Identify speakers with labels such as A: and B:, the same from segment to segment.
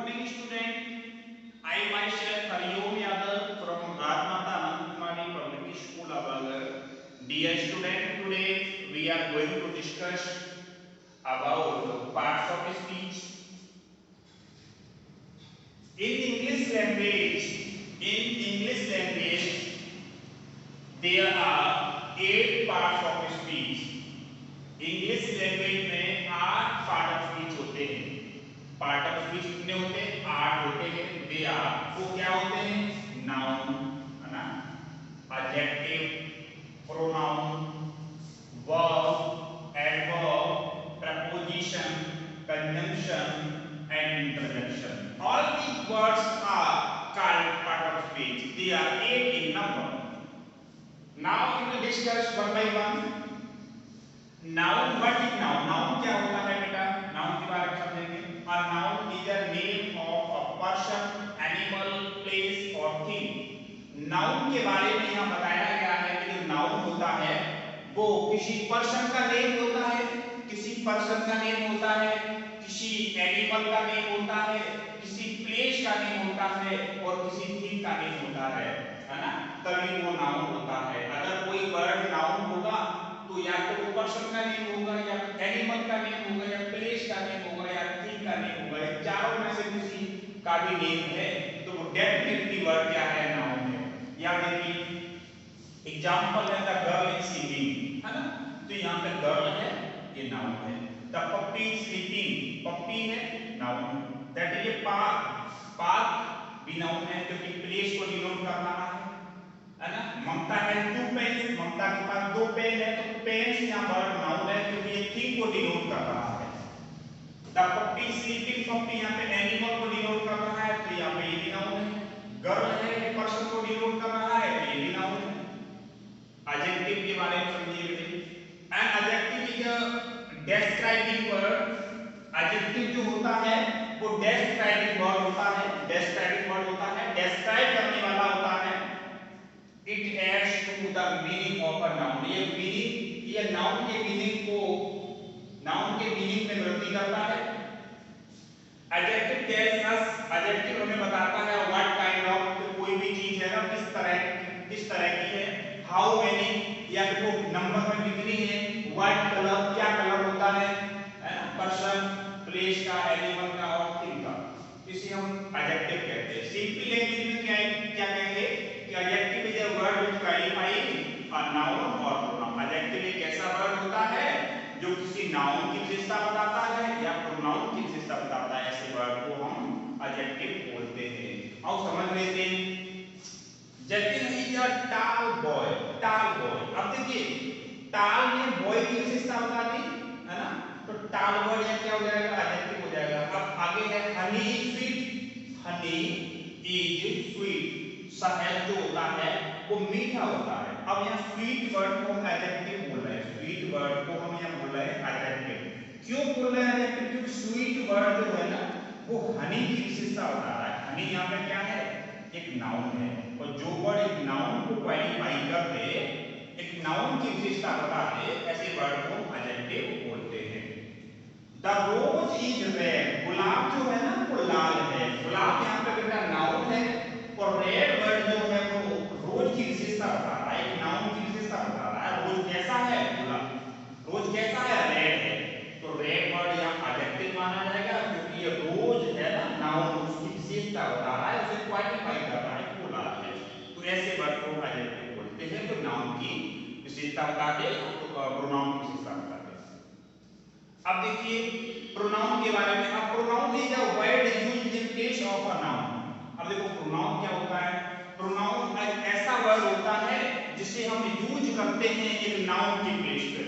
A: morning, student. I myself Hariom Yadav from Rajmata Anantkumari Public School, Avalgar. Dear student, today we are going to discuss about parts of speech. In English language, there are 8 parts of speech. English language में 8 part of speech होते हैं. Part of speech कितने होते हैं? 8 होते हैं. They are, वो क्या होते हैं? नाउन, है ना, adjective, pronoun, verb, adverb, preposition, conjunction and interjection. All these words are called part of speech. They are 8 in number. Now we will discuss one by one. Noun, what is noun? Noun क्या होता है बेटा? Noun के बारे में समझेंगे. और noun is a name of a person, animal, place और थिंग. नाउन के बारे में यहां बताया गया है कि जो नाउन होता है वो किसी पर्सन का नेम होता है, किसी पर्सन का नेम होता है, किसी एनिमल का नेम होता है, किसी प्लेस का नेम होता है और किसी थिंग का नेम होता है ना, तभी वो नाउन होता है. अगर कोई वर्ड नाउन होगा तो या तो वो पर्सन का नेम होगा, या एनिमल का नेम होगा, या प्लेस का नेम होगा, या थिंग का नेम होगा. ये चारों में से किसी का भी नेम है तो वो डेफिनेटली वर्ड क्या है? नाउन है. या देखिए एग्जांपल है द गर्ल इज सिंगिंग, है ना, तो यहाँ पे गर्ल है, ये नाउन है. द पप्पी इज स्लीपिंग, पप्पी है, noun. That is a park, park भी नाउन है क्योंकि प्लेस को डिनोट कर रहा है ना. ममता है 2 पेन, ममता के पास 2 पेन है तो पेन्स यहाँ वर्ड नाउन है क्योंकि ये थिंग को डिनोट कर रहा है. द पप्पी स्लीपिंग, पप्पी यहाँ पे एनिमल को डिनोट कर रहा है तो यहाँ पे ये भी नाउन है. गर्ल है, ये पर्सन को डिनोट कर रहा है तो ये भी नाउन है. एडजेक्टिव के बारे में समझिए बेटे. An adjective is a describing word. Adjective जो होता है वो डिस्क्राइबिंग वर्ड होता है, डिस्क्राइबिंग वर्ड होता है, डिस्क्राइब करने वाला होता है. It adds to the meaning of a noun. ये मीनिंग, ये नाउन के मीनिंग को, नाउन के मीनिंग में वृद्धि करता है. Adjective tells us, adjective हमें बताता है what kind of, कोई भी चीज है ना किस तरह की है. How many, या फिर वो नंबर में कितनी है. What color, क्या कलर होता है ना, पर्सन, प्लेस का, एनिमल का और थिंग का. इसे हम adjective कहते हैं. सिंपल लैंग्वेज में क्या कहेंगे कि adjective is a word which qualifies a noun or pronoun. adjective एक ऐसा वर्ड होता है जो किसी नाउन की विशेषता बताता है या प्रोनाउन की विशेषता बताता है. ऐसे वर्ड को हम adjective बोलते हैं. और समझ लेते हैं. Jatin is a tall boy, tall boy. अब देखिए टॉल ने बॉय की विशेषता बता दी है ना, तो टॉल बॉय या क्या हो जाएगा? adjective हो जाएगा. अब आगे है honey is sweet, honey is sweet. शहद जो होता है वो मीठा होता है. अब यहाँ स्वीट वर्ड को हम एडजेक्टिव बोल रहे हैं, स्वीट वर्ड को हम यहाँ बोल रहे हैं एडजेक्टिव. क्यों बोल रहे हैं एडजेक्टिव? क्योंकि स्वीट वर्ड जो है ना वो हनी की विशेषता बता रहा है. हनी यहाँ पे क्या है? एक नाउन है. और जो वर्ड एक नाउन को क्वालिफाई कर दे, एक नाउन की विशेषता बता दे, ऐसे वर्ड को एडजेक्टिव बोलते हैं. द रोज इज रेड, गुलाब जो है ना वो लाल है. गुलाब यहाँ पे बेटा नाउन है और रेड वर्ड जो है वो रोज की विशेषता बता रहा है, एक नाउन की विशेषता बता रहा है. रोज कैसा है? गुलाब. रोज कैसा है? रेड है. तो रेड वर्ड यहाँ एडजेक्टिव माना जाएगा क्योंकि ये रोज है ना नाउन, उसकी विशेषता बता रहा है, उसे क्वालिफाई कर रहा है कि वो लाल है. तो ऐसे वर्ड को एडजेक्टिव बोलते हैं. तो नाउन की विशेषता बता दे तो प्रोनाउन की विशेषता बता दे. अब देखिए प्रोनाउन के बारे में. अब pronoun is a word used in place of a noun. अब देखो प्रोनाउन क्या होता है? प्रोनाउन एक ऐसा वर्ड होता है जिसे हम यूज करते हैं एक नाउन के प्लेस पर.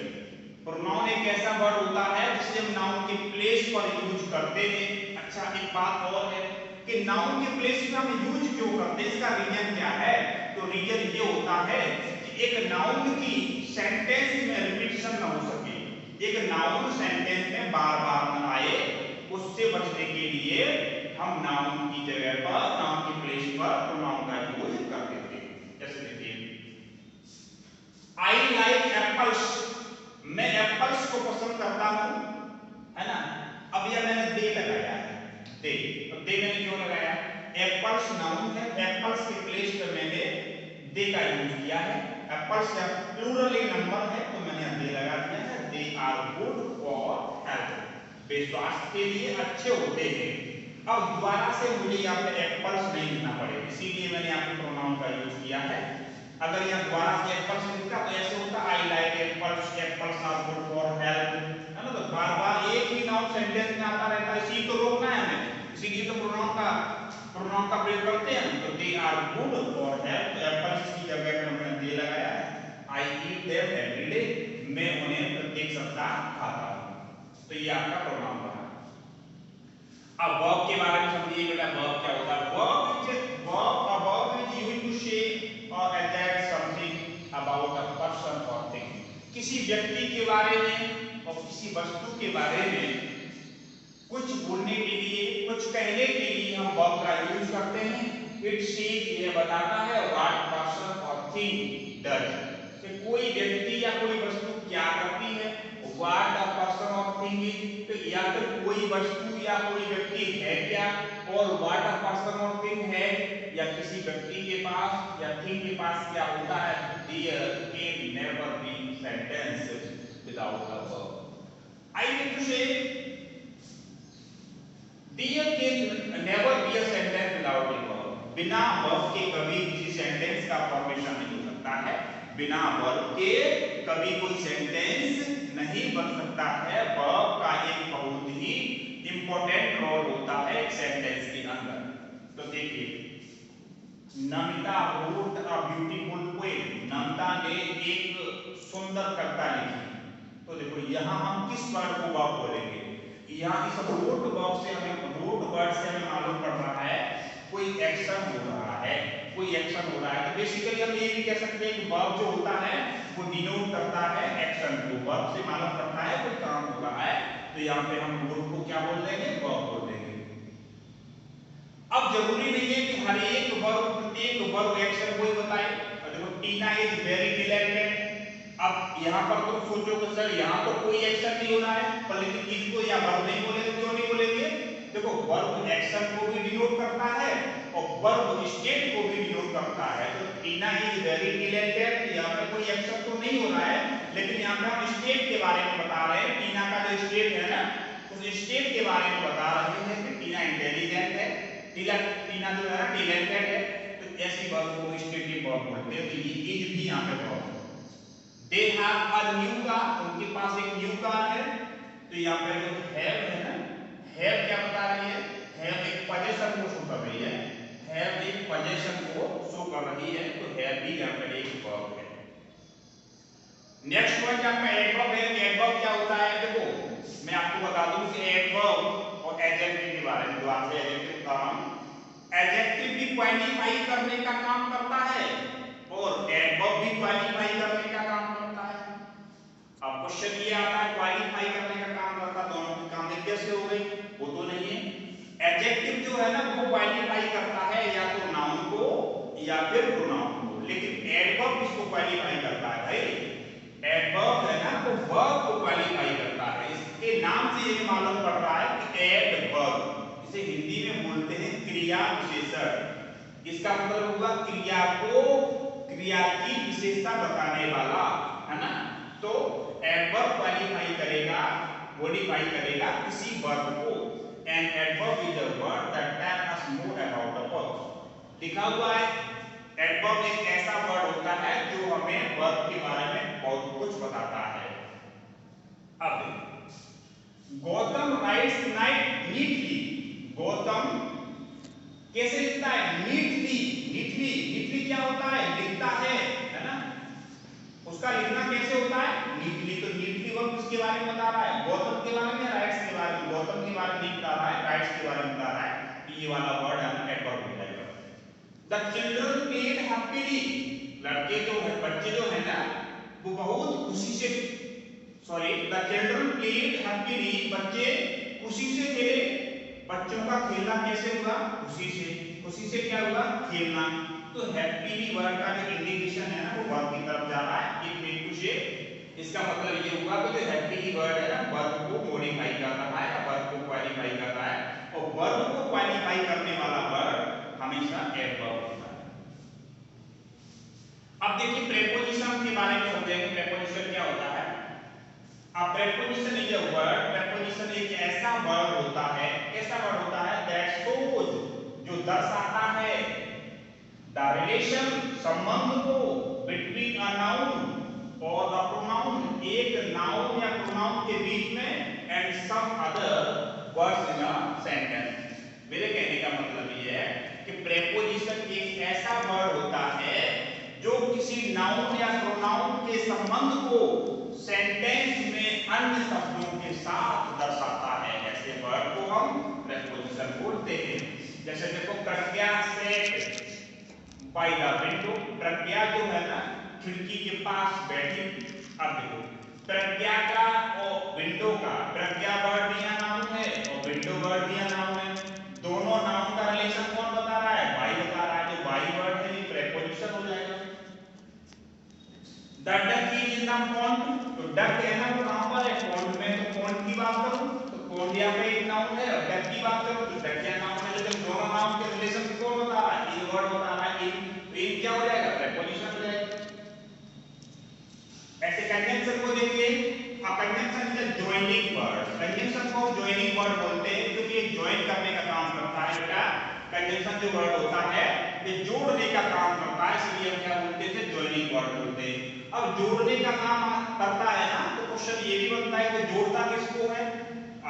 A: प्रोनाउन एक ऐसा वर्ड होता है जिसे हम नाउन के प्लेस पर यूज करते हैं. अच्छा एक बात और है कि नाउन के प्लेस पर हम यूज क्यों करते हैं, इसका रीजन क्या है? तो रीजन ये होता है कि एक नाउन की सेंटेंस में रिपीटिशन ना हो सके, एक नाउन सेंटेंस में बार-बार ना आए, उससे बचने के लिए हम नाउन की जगह पर, नाउन की प्लेस पर प्रोनाउन का यूज कर देते हैं. जैसे देखिए आई लाइक एप्पल्स, मैं एप्पल्स को पसंद करता हूं, है ना. अब यह मैंने दे लगाया है दे, तो दे मैंने क्यों लगाया? एप्पल्स नाउन है, एप्पल्स के प्लेस पे मैंने दे का यूज किया है। एप्पल्स या प्लूरल एक नंबर है तो मैंने दे लगा दिया है। They are good for health, वे स्वास्थ्य के लिए अच्छे होते हैं। अब दोबारा से मुझे यहाँ पे एप्पल्स नहीं लिखना पड़ेगा, इसीलिए मैंने यहाँ पे प्रोनाउन का यूज किया है। अगर यहाँ दोबारा से एप्पल्स लिखता तो ऐसे होता I like apples, apples are good for health, है ना। तो बार बार एक ही नाउन सेंटेंस में आता रहता है, इसी को रोकना है हमें, इसीलिए तो प्रोनाउन का प्रयोग करते हैं। तो they are good for health, apples की जगह पे हमने दे लगाया है। I eat them every day, मैं उन्हें प्रत्येक सप्ताह खाता हूं। तो ये आपका प्रोनाउन बना। अब वर्ब के बारे में समझिए बेटा, वर्ब क्या होता है? वर्ब इज यूज्ड टू से और that something about a person और थिंग। किसी व्यक्ति के बारे में और किसी वस्तु के बारे में कुछ बोलने के लिए, कुछ कहने के लिए हम वर्ब का यूज करते हैं। इट सेज, ये बताता है व्हाट पर्सन और थिंग डज, कि कोई व्यक्ति या कोई वस्तु क्या करती है। व्हाट द पर्सन और थिंग इज, तो या फिर कोई वस्तु या कोई व्यक्ति है क्या, और व्हाट द पर्सन और थिंग है, या किसी व्यक्ति के पास या थिंग के पास क्या होता है। There can never be sentence without a verb. I mean to say There can never be a sentence without a verb. बिना वर्ब के कभी किसी सेंटेंस का फॉर्मेशन नहीं हो सकता है। बिना वर्ब के कभी कोई सेंटेंस नहीं बन सकता है। वर्ब का एक बहुत ही इंपॉर्टेंट रोल होता है एक सेंटेंस के अंदर। तो देखिए, Namita wrote a beautiful poem. Namita ने एक सुंदर कविता लिखी। तो देखो यहाँ हम किस वर्ड को वर्ब बोलेंगे? यहाँ इस रूट वर्ड से हमें मालूम पड़ रहा है कोई एक्शन हो रहा है, कोई एक्शन हो रहा है। तो बेसिकली हम ये भी कह सकते हैं कि वर्ब जो होता है वो डिनोट करता है एक्शन को। वर्ब से मालूम पड़ता है कोई काम हो रहा है, तो यहाँ पे हम रूट को क्या बोल देंगे? वर्ब बोल देंगे। अब जरूरी नहीं है कि हर एक वर्ब, प्रत्येक वर्ब एक्शन कोई बताए। देखो, टीना इज वेरी टैलेंटेड। अब यहाँ पर तुम सोचो कि सर यहाँ तो कोई एक्शन नहीं हो रहा है, पर लेकिन इसको या वर्ब नहीं बोलेंगे, क्यों नहीं बोलेंगे? देखो, वर्ब एक्शन को भी डिनोट करता है और वर्ब स्टेट को भी डिनोट करता है। तो टीना इज वेरी टैलेंटेड, यहाँ पे कोई एक्शन तो नहीं हो रहा है, लेकिन यहाँ पे हम स्टेट के बारे में बता रहे हैं। टीना का जो स्टेट है ना, उस स्टेट के बारे में बता रहे हैं कि टीना इंटेलिजेंट है, टीना जो है ना टैलेंटेड है। तो ऐसी वर्ब को स्टेटिव वर्ब बोलते हैं। तो ये इज भी यहाँ पे वर्ब है। They have a new car, उनके पास एक न्यू कार है। तो यहाँ पे जो have है ना, have क्या बता रही है? have एक पोजीशन को शो कर रही है, have एक पोजीशन को शो कर रही है। तो have भी यहाँ पे एक वर्ब है। नेक्स्ट पॉइंट यहाँ पे एडवर्ब है। एडवर्ब क्या होता है? देखो, मैं आपको बता दूं कि एडवर्ब और एडजेक्टिव के बारे में, जो आपसे एडजेक्टिव का एडजेक्टिव भी क्वालिफाई करने का काम करता है और एडवर्ब भी क्वालिफाई करने का काम करता है। अब क्वेश्चन ये आता है क्वालिफाई करने का काम करता, दोनों की काम एक जैसे हो गई? वो तो नहीं है। एडजेक्टिव जो है ना वो क्वालिफाई करता है या तो नाउन को या फिर प्रोनाउन को, लेकिन एडवर्ब इसको क्वालिफाई करता है। भाई एडवर्ब है ना वो वर्ब को क्वालिफाई करता है। इसके नाम से ये मालूम पड़ रहा है कि एडवर्ब, इसे हिंदी में बोलते हैं क्रिया विशेषण। इसका मतलब हुआ क्रिया को, क्रिया की विशेषता बताने वाला, है ना। तो एडवर्ब क्वालिफाई करेगा, मॉडिफाई करेगा किसी वर्ब को। An adverb is a word that tell us more about a verb. लिखा हुआ है एडवर्ब एक ऐसा वर्ड होता है जो हमें वर्ब के बारे में बहुत कुछ बताता है। अब Gautam rights night neatly. Gautam कैसे लिखता है? नीटली। नीटली, नीटली क्या होता है? लिखता है ना। उसका लिखना कैसे होता है? नीटली। तो नीटली वर्ब किसके बारे में बता रहा है? गौतम के बारे में, राइट्स के बारे में? गौतम के बारे में नहीं बता रहा है, राइट्स के बारे में बता रहा है। ये वाला वर्ड है ना एडवर्ब कहलाएगा। The children played happily. लड़के जो है, बच्चे जो है ना वो बहुत खुशी से, sorry, the children played happily, बच्चे खुशी से खेले। बच्चों का खेलना कैसे हुआ? खुशी से। खुशी से क्या हुआ? खेलना। तो हैप्पीली वर्ड का जो इंडिकेशन है ना वो वर्ब की तरफ जा रहा है। इट मीन टू से, इसका मतलब ये हुआ कि जो हैप्पीली वर्ड है ना वर्ब को मॉडिफाई कर रहा है, वर्ब को क्वालिफाई कर रहा है। और वर्ब को क्वालिफाई करने वाला वर्ब हमेशा एडवर्ब होता है। अब देखिए प्रेपोजिशन के बारे में समझेंगे, प्रेपोजिशन क्या होता है। अब preposition is a word, preposition एक ऐसा वर्ड होता है, कैसा वर्ड होता है, दैट शोज, जो दर्शाता है द रिलेशन, संबंध को, बिटवीन अ नाउन और द प्रोनाउन, एक नाउन या प्रोनाउन के बीच में, and some other words in a sentence. मेरे कहने का मतलब ये है कि प्रेपोजिशन एक ऐसा वर्ड होता है जो किसी नाउन या प्रोनाउन के संबंध को सेंटेंस में अन्य शब्दों के साथ दर्शाता है। ऐसे वर्ड को हम प्रेपोजिशन बोलते हैं। जैसे देखो, प्रज्ञा सेट बाय द विंडो, प्रज्ञा जो है ना खिड़की के पास बैठी। अब देखो प्रज्ञा का और विंडो का, प्रज्ञा वर्ड भी नाउन है और विंडो वर्ड भी नाउन है। दोनों नाउन का रिलेशन कौन बता रहा है, बाई बता रहा है। जो बाई वर्ड है ये प्रेपोजिशन हो जाएगा। The duck is in the pond, तो डक है ना वो कहां पर है, पॉन्ड में। तो पॉन्ड की बात करूं तो पॉन्ड यहाँ पे एक नाउन है, और डक की बात करूं तो डक क्या नाउन है। लेकिन दोनों नाउन के रिलेशन को कौन बता रहा है, ये वर्ड बता रहा है। इन क्या हो जाएगा, प्रेपोजिशन हो जाएगा। ऐसे कंजंक्शन को देखिए, conjunction is a joining word. Conjunction को जॉइनिंग वर्ड बोलते हैं क्योंकि ये जॉइन करने का काम करता है। बेटा कंजंक्शन जो वर्ड होता है ये जोड़ने का काम करता है, इसलिए हम क्या बोलते थे, जॉइनिंग वर्ड बोलते हैं। अब जोड़ने का काम करता है ना, तो क्वेश्चन ये भी बनता है कि जोड़ता किसको है।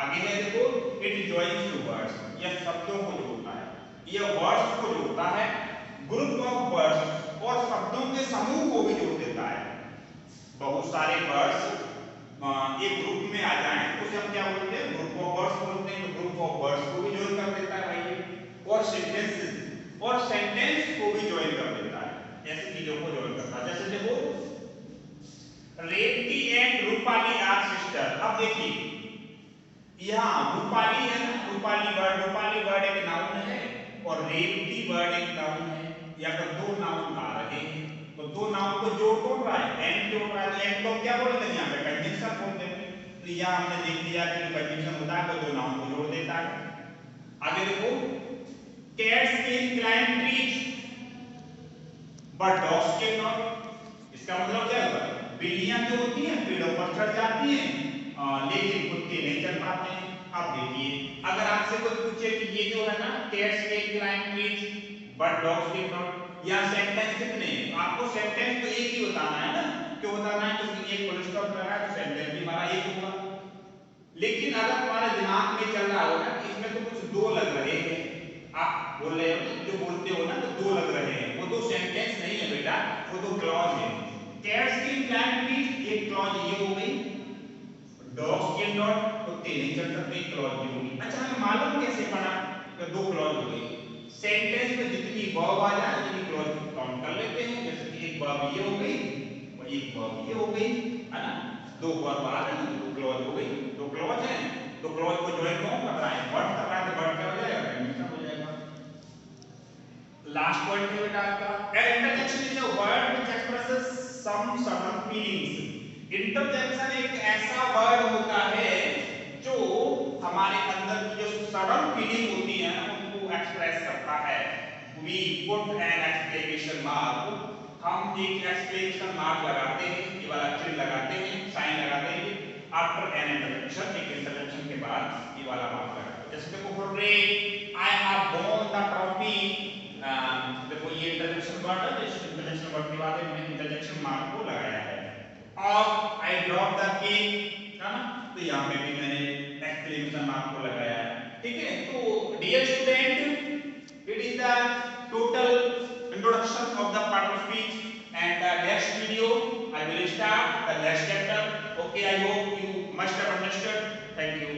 A: आगे है देखो, इट जॉइंस टू वर्ड्स, यह शब्दों को जोड़ता है, यह वर्ड्स को जोड़ता है, ग्रुप ऑफ वर्ड्स और शब्दों के समूह को भी जोड़ देता है। बहुत सारे वर्ड्स एक ग्रुप में आ जाएं तो उसे हम क्या बोलते हैं, ग्रुप ऑफ वर्ड्स बोलते हैं। तो ग्रुप ऑफ वर्ड्स को भी ज्वाइन कर देता है भाई, और सेंटेंस को भी ज्वाइन कर देता है। ऐसी चीजों को ज्वाइन करता है। जैसे देखो, Revati and Rupali are sister. अब देखिए यहाँ रूपाली है ना, रूपाली वर्ड एक नाउन है और रेवती वर्ड एक नाउन है। या फिर दो नाउन आ रहे हैं तो दो नाउन को जोड़ कौन रहा है, एंड जोड़ रहा है। एंड को क्या बोलते हैं, यहाँ पे कंजंक्शन बोलते हैं। तो यहाँ हमने देख लिया कि कंजंक्शन होता है तो दो नाउन को जोड़ देता है। आगे देखो, cats can climb trees but dogs cannot। इसका मतलब क्या हुआ, बिल्लियां जो होती हैं पेड़ों पर चढ़ जाती हैं लेकिन कुत्ते नहीं चढ़ पाते हैं। अब देखिए, अगर आपसे कोई पूछे कि ये जो है ना, cats can climb trees but dogs cannot, या सेंटेंस कितने, आपको सेंटेंस तो एक ही बताना है ना। क्यों बताना है, क्योंकि एक फुल स्टॉप लगा है तो सेंटेंस भी हमारा एक होगा। लेकिन अगर तुम्हारे दिमाग में चल रहा होगा कि इसमें तो कुछ दो लग रहे हैं, आप बोल रहे हो जो बोलते हो ना तो दो लग रहे हैं, वो तो सेंटेंस नहीं है बेटा, वो तो क्लॉज है। कैट्स कैन क्लाइंब ट्रीज, एक क्लॉज ये हो गई। डॉग्स कैन नॉट, कुत्ते नहीं चढ़ सकते, क्लॉज ये होगी। अच्छा हमें मालूम कैसे पड़ा, तो दो क्लॉज हो गई। सेंटेंस में जितनी वर्ब आ जाए उतनी क्लॉज काउंट कर लेते हैं। जैसे कि एक वर्ब ये हो गई और एक वर्ब ये हो गई, है ना। दो वर्ब आ गए तो दो क्लॉज हो गई, दो क्लॉज है। तो क्लॉज को ज्वाइन कौन कर रहा है, वर्ड कर रहा है, तो वर्ड क्या हो जाएगा, कंजंक्शन हो जाएगा। लास्ट पॉइंट है बेटा आपका, an interjection is a word which expresses some certain feelings. Interjection एक ऐसा वर्ड होता है जो हमारे अंदर की जो सडन फीलिंग होती है उनको एक्सप्रेस करता है। We put an exclamation mark, हम एक एक्सक्लेमेशन मार्क लगाते हैं, ये वाला चिन्ह लगाते हैं, साइन लगाते हैं आफ्टर एन इंटरजेक्शन, एक इंटरजेक्शन के बाद ये वाला मार्क लगाते हैं। जैसे देखो, hurray I have won the trophy, देखो ये इंटरजेक्शन वर्ड है, इस इंटरजेक्शन वर्ड के बाद मैंने इंटरजेक्शन मार्क को लगाया है। और आई ड्रॉप द केक, है ना, तो यहाँ पे भी मैंने एक्सक्लेमेशन मार्क को लगाया है। ठीक है, तो dear student, it is the total introduction of the part of speech, and the next video I will start the next chapter. Okay, I hope you must have understood. Thank you.